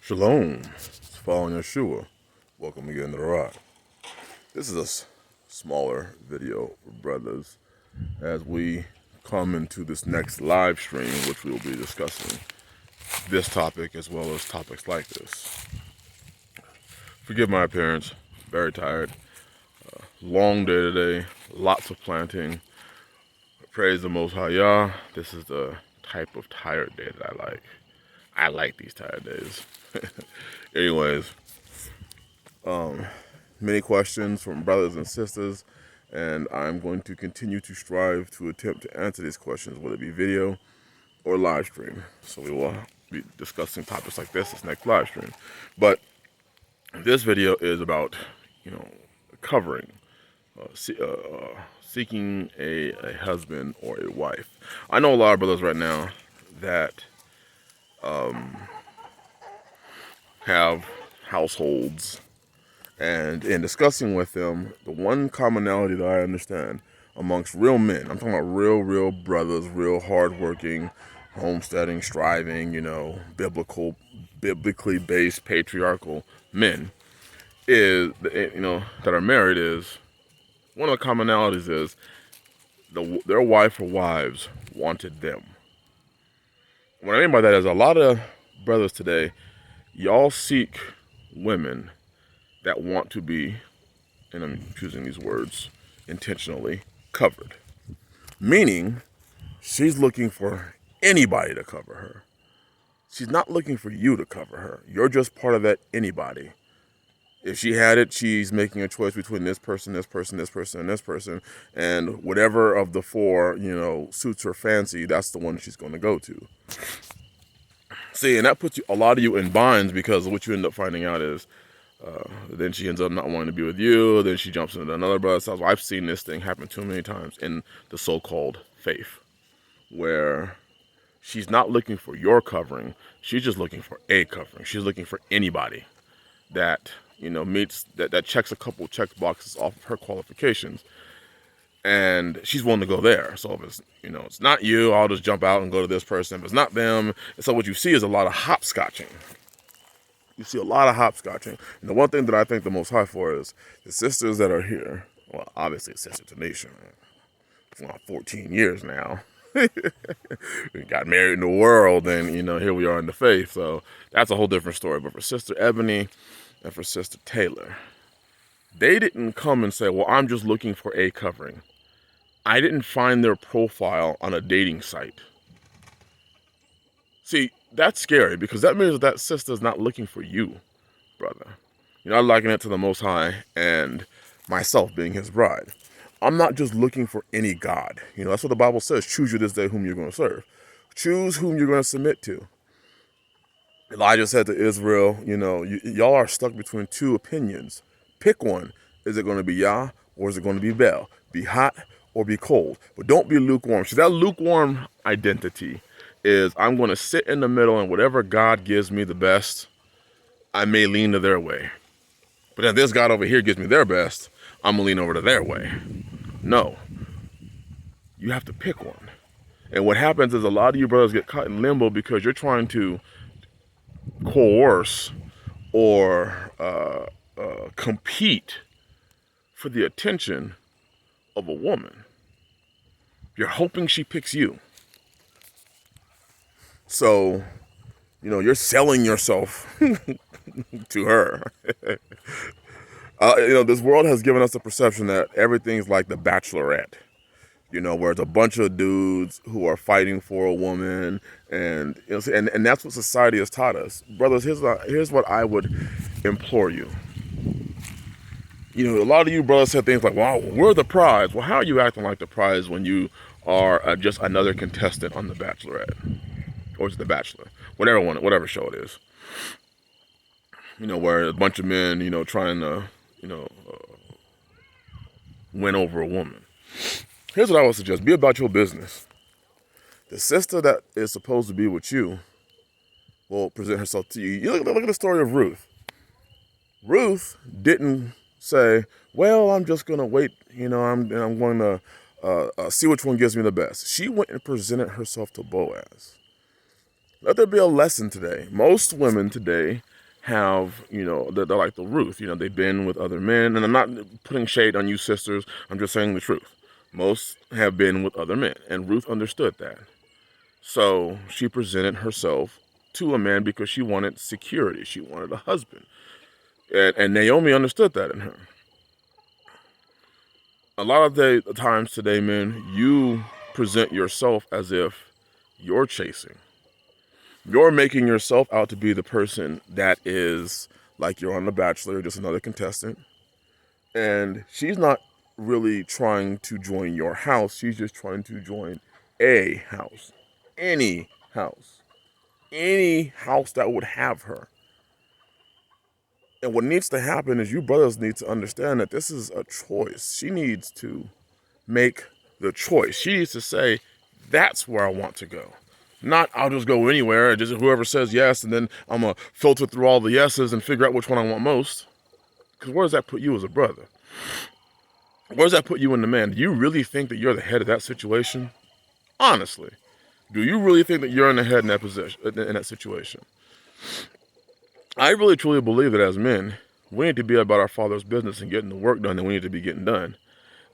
Shalom. It's following Yeshua. Welcome again to the Rock. This is a smaller video for brothers as we come into this next live stream, which we will be discussing this topic as well as topics like this. Forgive my appearance. Very tired. Long day today. Lots of planting. Praise the Most High Yah. This is the type of tired day that I like. I like these tired days. Anyways, many questions from brothers and sisters, and I'm going to continue to strive to attempt to answer these questions, whether it be video or live stream. So we will be discussing topics like this next live stream. But this video is about, covering, seeking a husband or a wife. I know a lot of brothers right now that have households, and in discussing with them, the one commonality that I understand amongst real men, I'm talking about real brothers, real hardworking, homesteading, striving, biblically based patriarchal men, is that are married, is one of the commonalities is their wife or wives wanted them. What I mean by that is a lot of brothers today, y'all seek women that want to be, and I'm choosing these words intentionally, covered. Meaning, she's looking for anybody to cover her. She's not looking for you to cover her. You're just part of that anybody. If she had it, she's making a choice between this person, this person, this person, and this person. And whatever of the four, suits her fancy, that's the one she's going to go to. See, and that puts a lot of you in binds, because what you end up finding out is then she ends up not wanting to be with you. Then she jumps into another brother's house. I've seen this thing happen too many times in the so-called faith, where she's not looking for your covering. She's just looking for a covering. She's looking for anybody that meets that checks a couple check boxes off of her qualifications, and she's willing to go there. So if it's it's not you, I'll just jump out and go to this person. If it's not them, and so what you see is a lot of hopscotching. You see a lot of hopscotching. And the one thing that I thank the Most High for is the sisters that are here. Well, obviously, Sister Tanisha, for 14 years now. We got married in the world, and here we are in the faith. So that's a whole different story. But for Sister Ebony and for Sister Taylor, they didn't come and say, well, I'm just looking for a covering. I didn't find their profile on a dating site. See, that's scary, because that means that sister's not looking for you, brother. I liken it to the Most High and myself being his bride. I'm not just looking for any God. That's what the Bible says. Choose you this day whom you're going to serve. Choose whom you're going to submit to. Elijah said to Israel, y'all are stuck between two opinions. Pick one. Is it going to be Yah, or is it going to be Baal? Be hot or be cold. But don't be lukewarm. See, that lukewarm identity is, I'm going to sit in the middle, and whatever God gives me the best, I may lean to their way. But if this God over here gives me their best, I'm going to lean over to their way. No. You have to pick one. And what happens is a lot of you brothers get caught in limbo because you're trying to coerce or compete for the attention of a woman. You're hoping she picks you. So, you're selling yourself to her. This world has given us the perception that everything's like the Bachelorette, where it's a bunch of dudes who are fighting for a woman, and and that's what society has taught us. Brothers, here's what I would implore you. A lot of you brothers said things like, wow, we're the prize. Well, how are you acting like the prize when you are just another contestant on The Bachelorette? Or it's The Bachelor, whatever show it is. Where a bunch of men, trying to, win over a woman. Here's what I would suggest. Be about your business. The sister that is supposed to be with you will present herself to you. Look at the story of Ruth. Ruth didn't say, well, I'm just going to wait, I'm going to see which one gives me the best. She went and presented herself to Boaz. Let there be a lesson today. Most women today have, they're like the Ruth. They've been with other men. And I'm not putting shade on you sisters. I'm just saying the truth. Most have been with other men. And Ruth understood that. So she presented herself to a man because she wanted security. She wanted a husband. And Naomi understood that in her. A lot of the times today, men, you present yourself as if you're chasing. You're making yourself out to be the person that is like you're on The Bachelor, just another contestant. And she's not really trying to join your house. She's just trying to join a house. Any house. Any house that would have her. And what needs to happen is you brothers need to understand that this is a choice. She needs to make the choice. She needs to say, that's where I want to go. Not, I'll just go anywhere, just whoever says yes, and then I'm going to filter through all the yeses and figure out which one I want most. Because where does that put you as a brother? Where does that put you in the man? Do you really think that you're the head of that situation? Honestly. Do you really think that you're in the head in that position, in that situation? I really truly believe that as men, we need to be about our Father's business and getting the work done that we need to be getting done.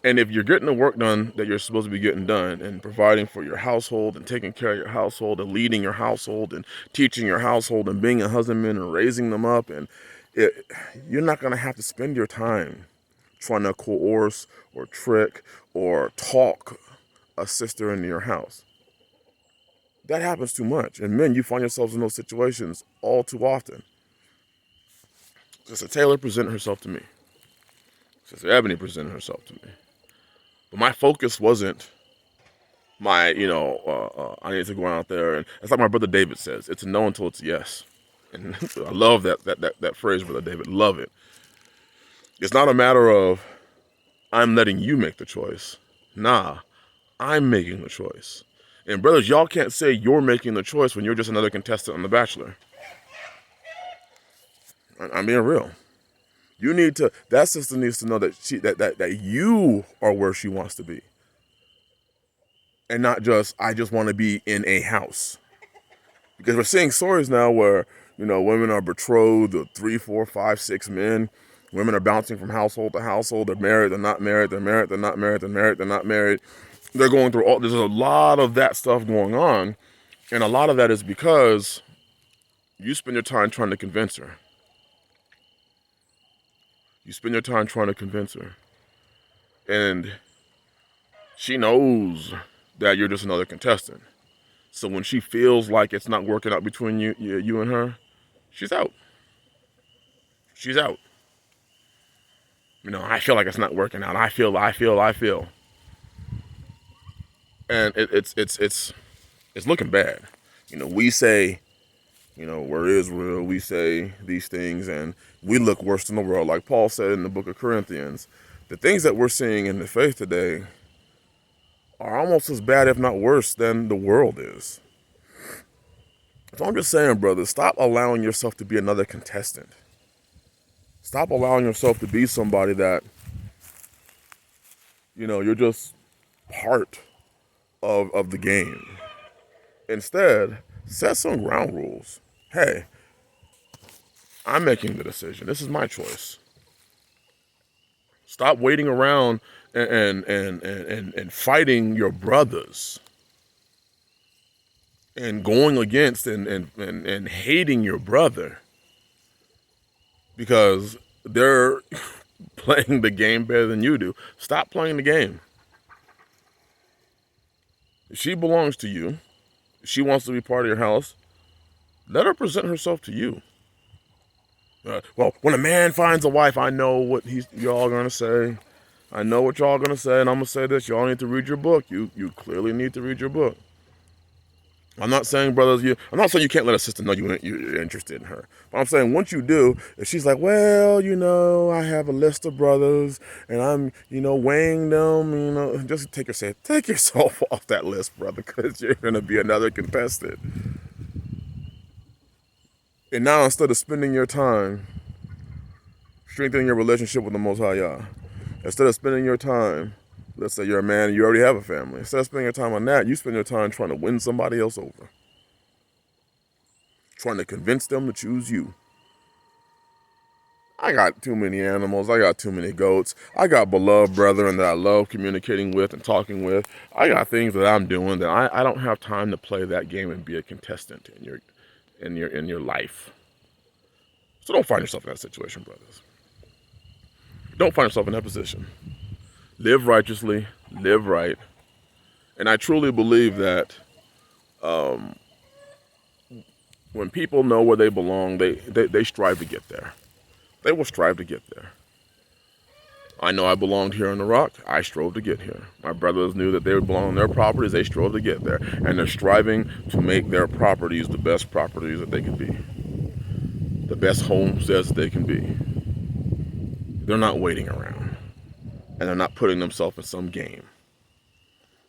And if you're getting the work done that you're supposed to be getting done and providing for your household and taking care of your household and leading your household and teaching your household and being a husbandman and raising them up, and you're not going to have to spend your time trying to coerce or trick or talk a sister into your house. That happens too much. And men, you find yourselves in those situations all too often. Sister Taylor presented herself to me. Sister Ebony presented herself to me. But my focus wasn't I need to go out there. And it's like my brother David says, it's a no until it's a yes. And I love that phrase, Brother David. Love it. It's not a matter of I'm letting you make the choice. Nah, I'm making the choice. And brothers, y'all can't say you're making the choice when you're just another contestant on The Bachelor. I'm being real. You need to. That sister needs to know that that you are where she wants to be, and not just I just want to be in a house. Because we're seeing stories now where women are betrothed to 3, 4, 5, 6 men. Women are bouncing from household to household. They're married. They're not married. They're married. They're not married. They're married. They're not married. They're going through all. There's a lot of that stuff going on, and a lot of that is because you spend your time trying to convince her. You spend your time trying to convince her. And she knows that you're just another contestant. So when she feels like it's not working out between you and her, she's out. She's out. I feel like it's not working out. I feel. And it's looking bad. We say, we're Israel, we say these things, and we look worse than the world. Like Paul said in the book of Corinthians, the things that we're seeing in the faith today are almost as bad, if not worse, than the world is. So I'm just saying, brother, stop allowing yourself to be another contestant. Stop allowing yourself to be somebody that, you're just part of the game. Instead, set some ground rules. Hey, I'm making the decision. This is my choice. Stop waiting around and fighting your brothers and going against and hating your brother because they're playing the game better than you do. Stop playing the game. If she belongs to you, if she wants to be part of your house, let her present herself to you. Well, when a man finds a wife, I know what y'all are going to say. I know what y'all are going to say, and I'm going to say this. Y'all need to read your book. You clearly need to read your book. I'm not saying, brothers, I'm not saying you can't let a sister know you're interested in her. But I'm saying once you do, if she's like, well, I have a list of brothers, and I'm, weighing them, just take yourself off that list, brother, because you're going to be another contestant. And now instead of spending your time strengthening your relationship with the Most High Yah, instead of spending your time, let's say you're a man and you already have a family, instead of spending your time on that, you spend your time trying to win somebody else over. Trying to convince them to choose you. I got too many animals. I got too many goats. I got beloved brethren that I love communicating with and talking with. I got things that I'm doing that I don't have time to play that game and be a contestant in your life. So don't find yourself in that situation, brothers. Don't find yourself in that position. Live righteously, live right. And I truly believe that when people know where they belong, they strive to get there. They will strive to get there. I know I belonged here on the rock. I strove to get here. My brothers knew that they would belong on their properties. They strove to get there. And they're striving to make their properties the best properties that they can be. The best homesteads that they can be. They're not waiting around. And they're not putting themselves in some game.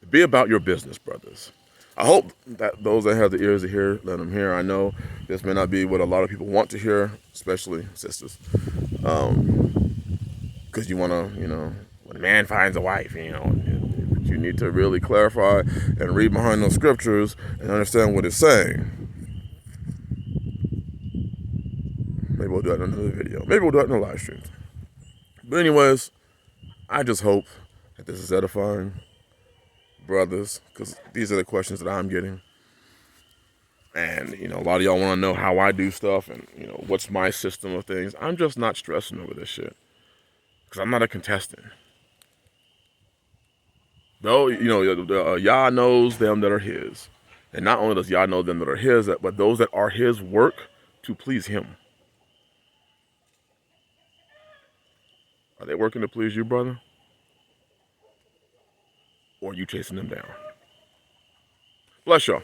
Be about your business, brothers. I hope that those that have the ears to hear, let them hear. I know this may not be what a lot of people want to hear, especially sisters. Because you want to, when a man finds a wife, you need to really clarify and read behind those scriptures and understand what it's saying. Maybe we'll do that in another video. Maybe we'll do that in a live stream. But anyways, I just hope that this is edifying, brothers, because these are the questions that I'm getting. And, a lot of y'all want to know how I do stuff and, what's my system of things. I'm just not stressing over this shit. Because I'm not a contestant. Though, Yah knows them that are his. And not only does Yah know them that are his, but those that are his work to please him. Are they working to please you, brother? Or are you chasing them down? Bless y'all.